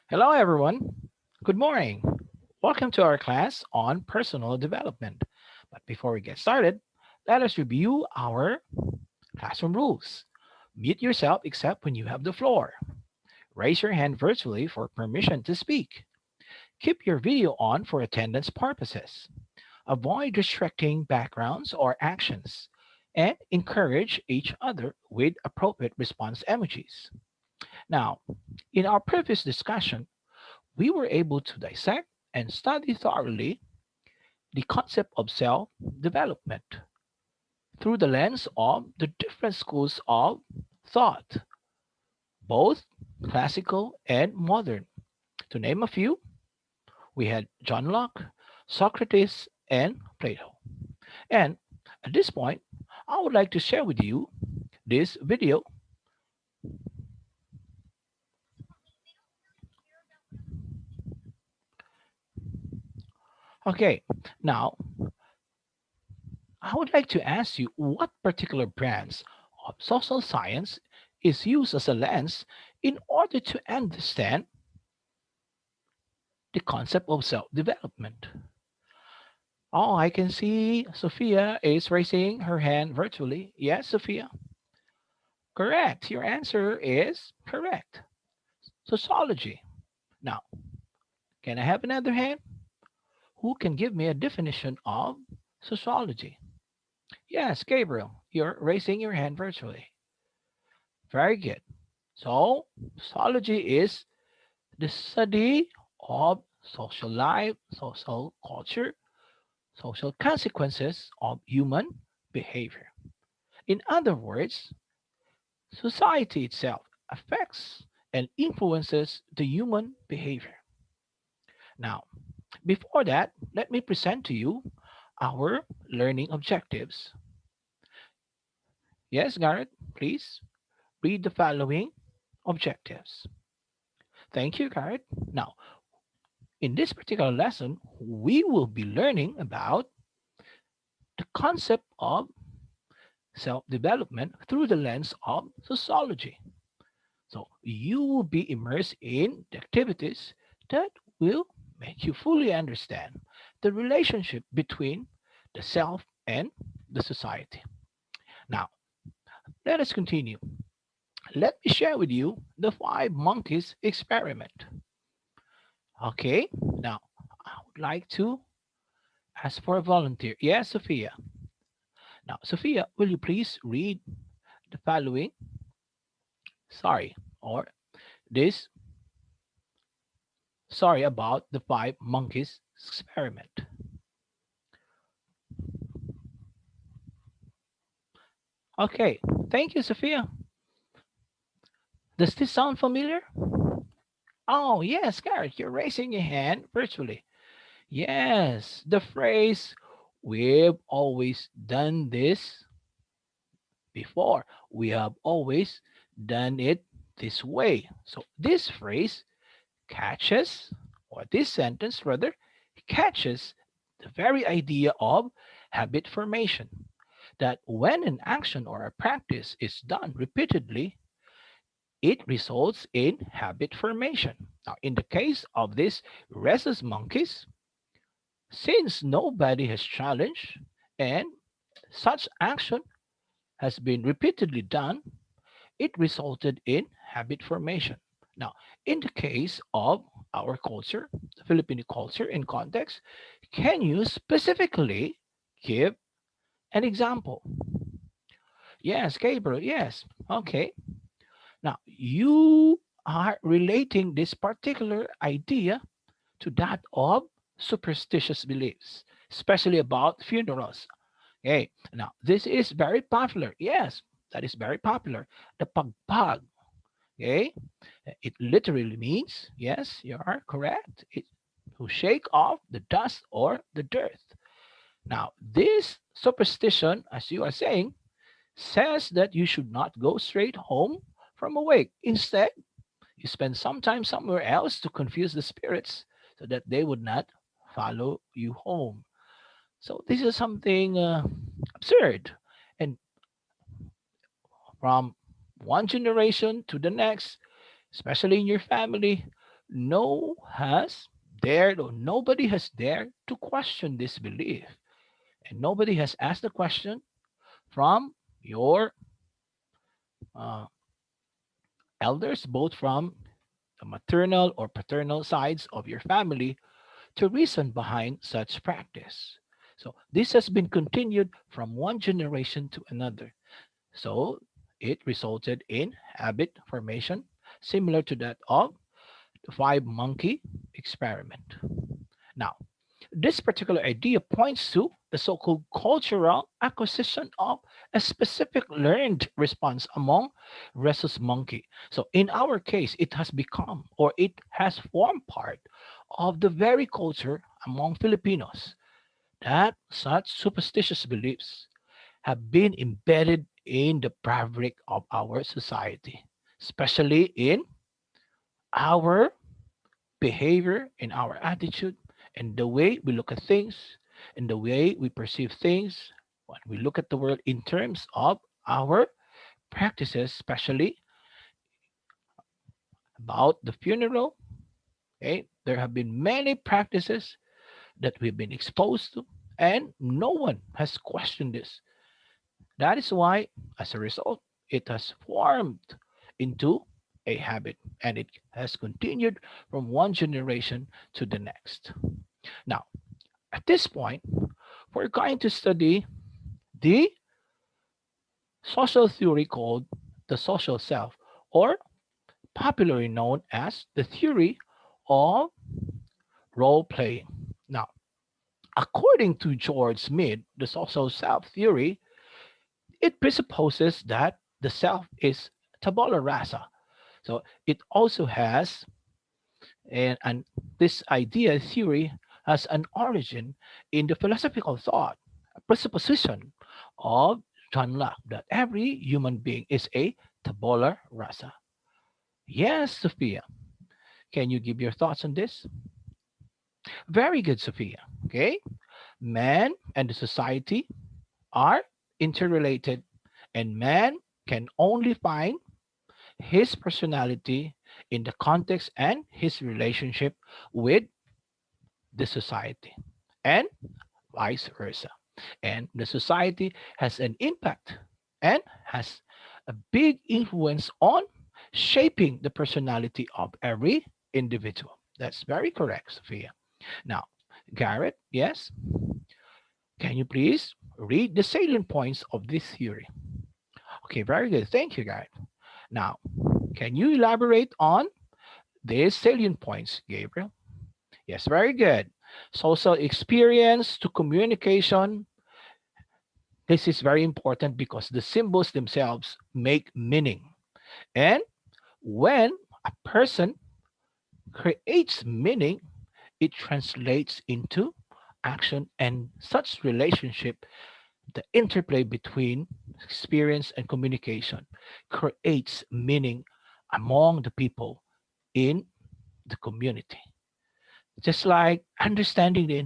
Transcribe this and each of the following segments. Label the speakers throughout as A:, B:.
A: Hello, everyone. Good morning. Welcome to our class on personal development. But before we get started, let us review our classroom rules. Mute yourself except when you have the floor. Raise your hand virtually for permission to speak. Keep your video on for attendance purposes. Avoid distracting backgrounds or actions. And encourage each other with appropriate response emojis. Now, in our previous discussion, we were able to dissect and study thoroughly the concept of self development through the lens of the different schools of thought, both classical and modern. To name a few, we had John Locke, Socrates, and Plato. And at this point, I would like to share with you this video. Okay, now I would like to ask you what particular branch of social science is used as a lens in order to understand the concept of self development. Oh, I can see Sophia is raising her hand virtually. Yes, Sophia. Correct. Your answer is correct. Sociology. Now, can I have another hand? Who can give me a definition of sociology? Yes, Gabriel, you're raising your hand virtually. Very good. So, sociology is the study of social life, social culture, social consequences of human behavior. In other words, society itself affects and influences the human behavior. Now, before that, let me present to you our learning objectives. Yes, Garrett, please read the following objectives. Thank you, Garrett. Now, in this particular lesson, we will be learning about the concept of self development through the lens of sociology. So you will be immersed in the activities that will make you fully understand the relationship between the self and the society. Now, let us continue. Let me share with you the five monkeys experiment. Okay, now I would like to ask for a volunteer. Yes, Sophia. Now, Sophia, will you please read the following? Sorry, or this sorry about the five monkeys experiment. Okay, thank you, Sophia. Does this sound familiar? Oh, yes, Garrett, you're raising your hand virtually. Yes, the phrase, we've always done this before. We have always done it this way. So this phrase catches, or this sentence rather, catches the very idea of habit formation. That when an action or a practice is done repeatedly, it results in habit formation. Now, in the case of these rhesus monkeys, since nobody has challenged and such action has been repeatedly done, it resulted in habit formation. Now, in the case of our culture, the Filipino culture in context, can you specifically give an example? Yes, Gabriel, yes. Okay. Now, you are relating this particular idea to that of superstitious beliefs, especially about funerals. Okay, now this is very popular. Yes, that is very popular. The pagpag. Okay, it literally means, yes, you are correct. It to shake off the dust or the dirt. Now, this superstition, as you are saying, says that you should not go straight home from a wake. Instead, you spend some time somewhere else to confuse the spirits so that they would not follow you home. So this is something absurd. And from one generation to the next, especially in your family, No has dared or nobody has dared to question this belief. And nobody has asked the question from your uh, elders, both from the maternal or paternal sides of your family, to reason behind such practice. So this has been continued from one generation to another. So it resulted in habit formation similar to that of the five monkey experiment. Now, this particular idea points to the so called cultural acquisition of a specific learned response among rhesus monkey. So, in our case, it has become or it has formed part of the very culture among Filipinos that such superstitious beliefs have been embedded in the fabric of our society, especially in our behavior, in our attitude, and the way we look at things, and the way we perceive things, when we look at the world in terms of our practices, especially about the funeral. Okay, there have been many practices that we've been exposed to, and no one has questioned this. That is why, as a result, it has formed into a habit and it has continued from one generation to the next. Now, at this point, we're going to study the social theory called the social self, or popularly known as the theory of role playing. Now, according to George Smith, the social self theory, it presupposes that the self is tabula rasa. So it also has, and this idea theory has an origin in the philosophical thought, a presupposition of John Locke that every human being is a tabula rasa. Yes, Sophia. Can you give your thoughts on this? Very good, Sophia. Okay. Man and the society are interrelated, and man can only find his personality in the context and his relationship with the society, and vice versa. And the society has an impact and has a big influence on shaping the personality of every individual. That's very correct, Sophia. Now, Garrett, yes, can you please read the salient points of this theory? Okay, very good. Thank you, Garrett. Now, can you elaborate on these salient points, Gabriel? Yes, very good. Social experience to communication. This is very important because the symbols themselves make meaning. And when a person creates meaning, it translates into action, and such relationship, the interplay between experience and communication, creates meaning among the people in the community. Just like understanding the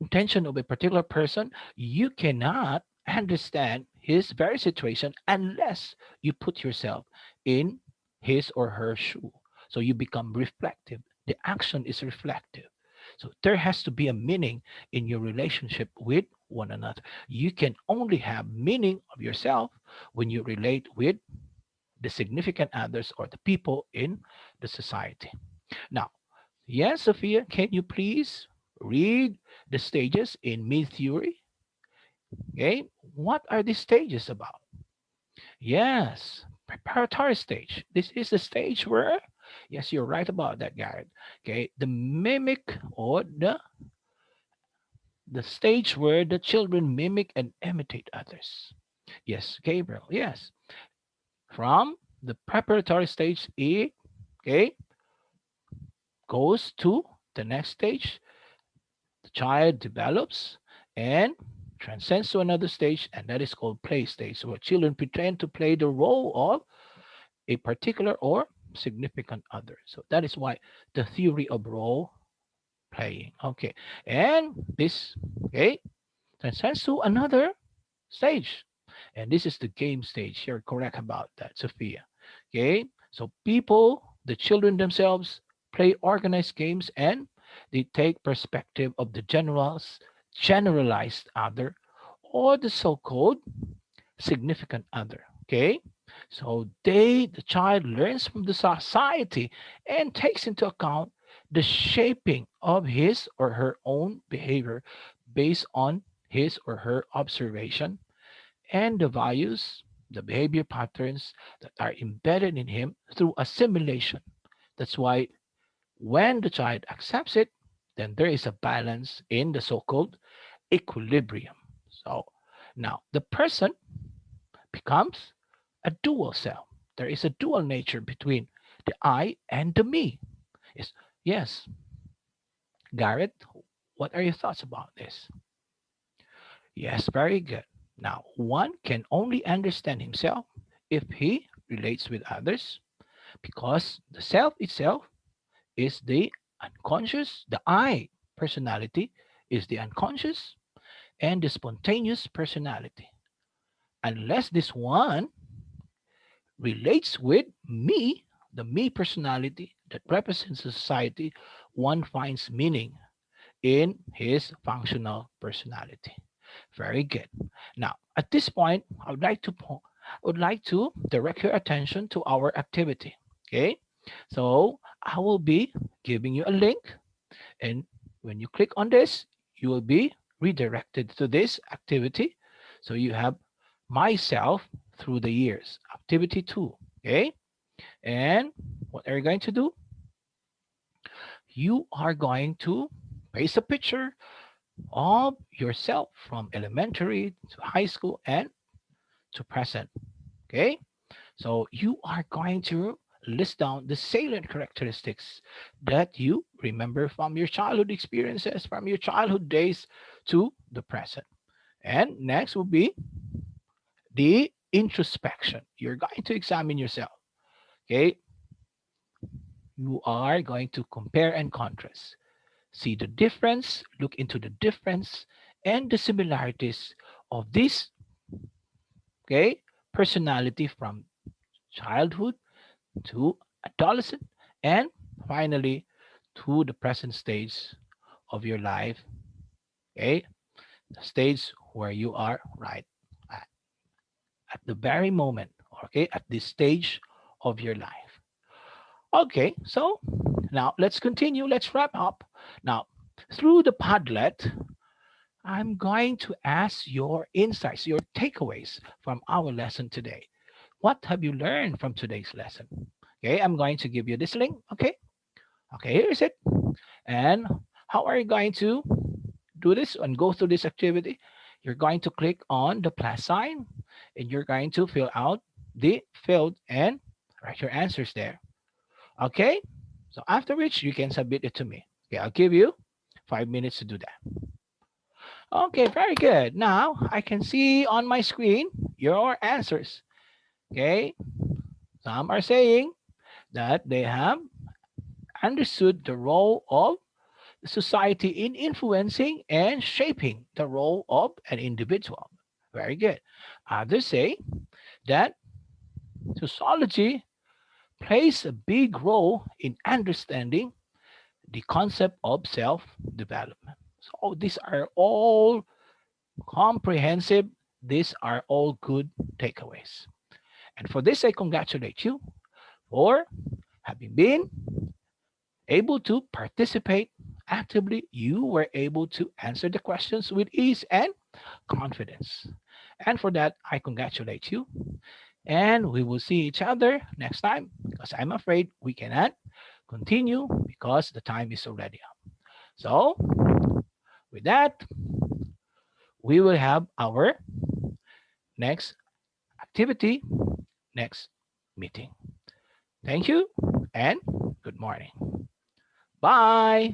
A: intention of a particular person, you cannot understand his very situation unless you put yourself in his or her shoe. So you become reflective. The action is reflective. So there has to be a meaning in your relationship with one another. You can only have meaning of yourself when you relate with the significant others or the people in the society. Now, yes, Sophia, can you please read the stages in mid theory? Okay, what are these stages about? Yes, preparatory stage. This is the stage where, yes, you're right about that, Garrett. Okay, the mimic or the stage where the children mimic and imitate others. Yes, Gabriel. Yes, from the preparatory stage, it okay goes to the next stage. The child develops and transcends to another stage, and that is called play stage, where children pretend to play the role of a particular or significant other. So that is why the theory of role playing. Okay, and this okay transcends to another stage, and this is the game stage. You're correct about that, Sophia. Okay, so people, the children themselves, play organized games, and they take perspective of the generalized other or the so-called significant other. Okay, so the child learns from the society and takes into account the shaping of his or her own behavior based on his or her observation and the values, the behavior patterns that are embedded in him through assimilation. That's why when the child accepts it, then there is a balance in the so called equilibrium. So now the person becomes a dual self. There is a dual nature between the I and the me. Yes, yes, Garrett, what are your thoughts about this? Yes, very good. Now, one can only understand himself if he relates with others because the self itself is the unconscious, the I personality is the unconscious and the spontaneous personality. Unless this one relates with me, the me personality that represents society, one finds meaning in his functional personality. Very good. Now, at this point, I would like to direct your attention to our activity. Okay, so I will be giving you a link, and when you click on this, you will be redirected to this activity. So you have myself through the years, activity two. Okay, and what are you going to do? You are going to paste a picture of yourself from elementary to high school and to present. Okay, so you are going to list down the salient characteristics that you remember from your childhood experiences, from your childhood days to the present. And next will be the introspection. You're going to examine yourself. Okay, you are going to compare and contrast, see the difference, look into the difference and the similarities of this, okay, personality from childhood to adolescent and finally to the present stage of your life, okay, the stage where you are right at, at the very moment, okay, at this stage of your life. Okay, so now let's continue, let's wrap up. Now, through the Padlet, I'm going to ask your insights, your takeaways from our lesson today. What have you learned from today's lesson? Okay, I'm going to give you this link. Okay, okay, here is it. And how are you going to do this and go through this activity? You're going to click on the plus sign and you're going to fill out the field and write your answers there. Okay, so after which you can submit it to me. Okay, I'll give you 5 minutes to do that. Okay, very good. Now I can see on my screen your answers. Okay, some are saying that they have understood the role of society in influencing and shaping the role of an individual. Very good. Others say that sociology plays a big role in understanding the concept of self development. So these are all comprehensive, these are all good takeaways. And for this, I congratulate you for having been able to participate actively. You were able to answer the questions with ease and confidence. And for that, I congratulate you. And we will see each other next time because I'm afraid we cannot continue because the time is already up. So, with that, we will have our next activity, next meeting. Thank you and good morning. Bye.